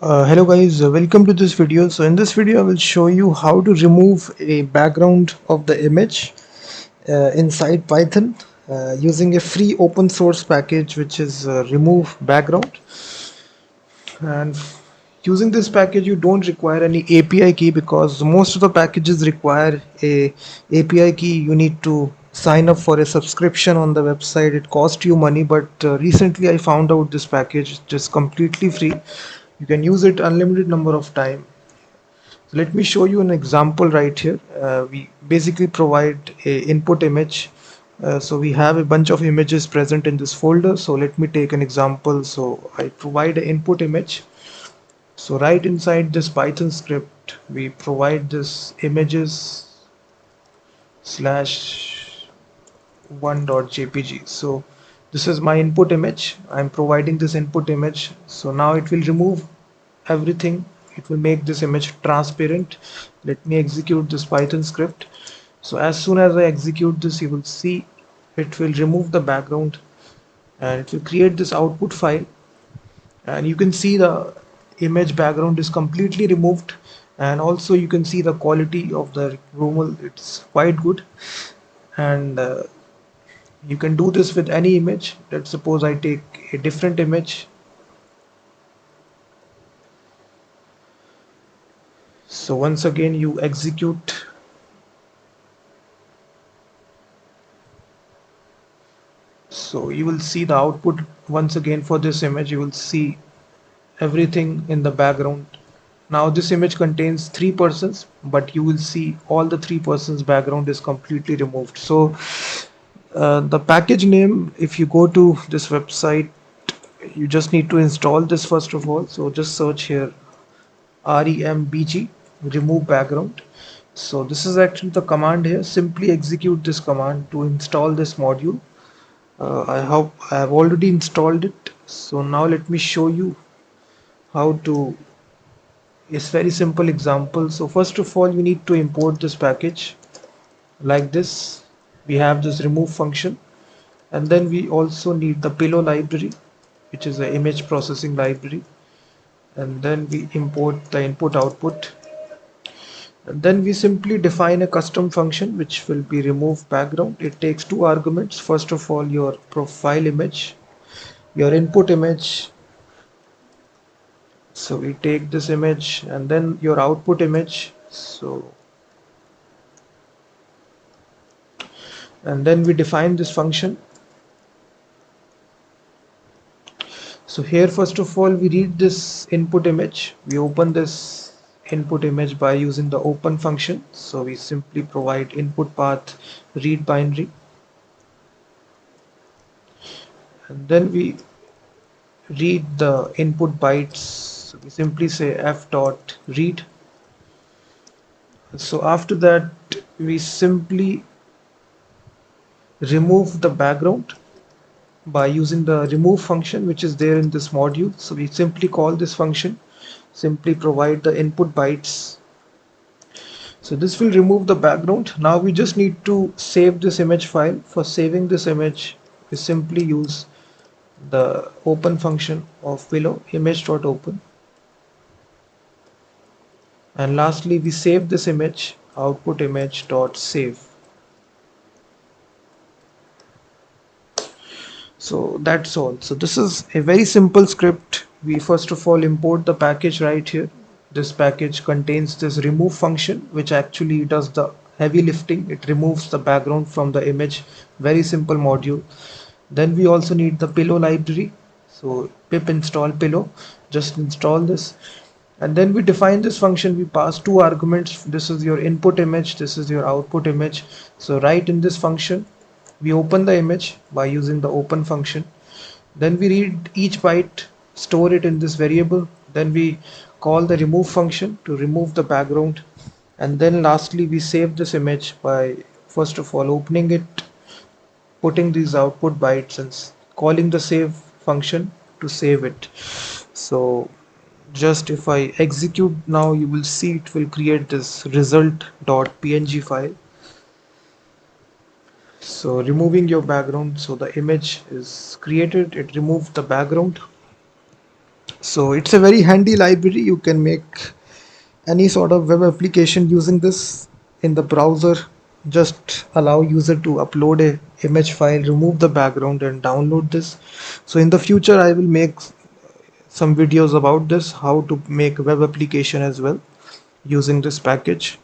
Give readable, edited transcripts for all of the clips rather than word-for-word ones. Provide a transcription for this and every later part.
Hello guys, welcome to this video. So in this video I will show you how to remove a background of the image inside Python using a free open source package which is remove background. And using this package you don't require any API key because most of the packages require a API key. You need to sign up for a subscription on the website. It costs you money, but recently I found out this package is completely free. You can use it unlimited number of time. So let me show you an example right here. We basically provide a input image. So we have a bunch of images present in this folder. So let me take an example. So I provide an input image. So right inside this Python script, we provide this images slash one.jpg. So this is my input image. I'm providing this input image. So now it will remove everything. It will make this image transparent. Let me execute this Python script. So as soon as I execute this, you will see it will remove the background and it will create this output file, and you can see the image background is completely removed, and also you can see the quality of the removal. It's quite good, and you can do this with any image. Let's suppose I take a different image. So once again you execute. So you will see the output once again. For this image you will see everything in the background. Now this image contains three persons, but you will see all the three persons background is completely removed. So the package name, if you go to this website, you just need to install this first of all. So just search here rembg remove background. So this is actually the command here. Simply execute this command to install this module. I hope I have already installed it. So now let me show you how to. It's very simple example. So first of all you need to import this package like this. We have this remove function, and then we also need the pillow library, which is the image processing library, and then we import the input output, and then we simply define a custom function which will be remove background. It takes two arguments. First of all your profile image, your input image. So we take this image, and then your output image. So and then we define this function. So here first of all we read this input image. We open this input image by using the open function. So we simply provide input path read binary, and then we read the input bytes. So we simply say f dot read. So after that we simply remove the background by using the remove function which is there in this module. So we simply call this function, simply provide the input bytes. So this will remove the background. Now we just need to save this image file. For saving this image we simply use the open function of below image.open, and lastly we save this image output image.save. So that's all. So this is a very simple script. We first of all import the package right here. This package contains this remove function which actually does the heavy lifting. It removes the background from the image. Very simple module. Then we also need the pillow library. So pip install pillow, just install this, and then we define this function. We pass two arguments. This is your input image, this is your output image. So right in this function we open the image by using the open function, then we read each byte, store it in this variable, then we call the remove function to remove the background, and then lastly we save this image by first of all opening it, putting these output bytes, and calling the save function to save it. So just if I execute now, you will see it will create this result.png file. So removing your background, so the image is created, it removed the background. So it's a very handy library. You can make any sort of web application using this in the browser. Just allow user to upload a image file, remove the background and download this. So in the future I will make some videos about this, how to make web application as well using this package.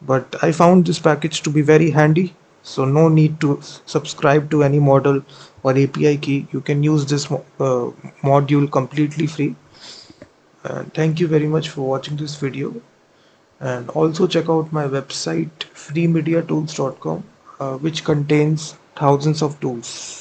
But I found this package to be very handy, so no need to subscribe to any model or API key. You can use this module completely free. And thank you very much for watching this video. And also check out my website freemediatools.com, which contains thousands of tools.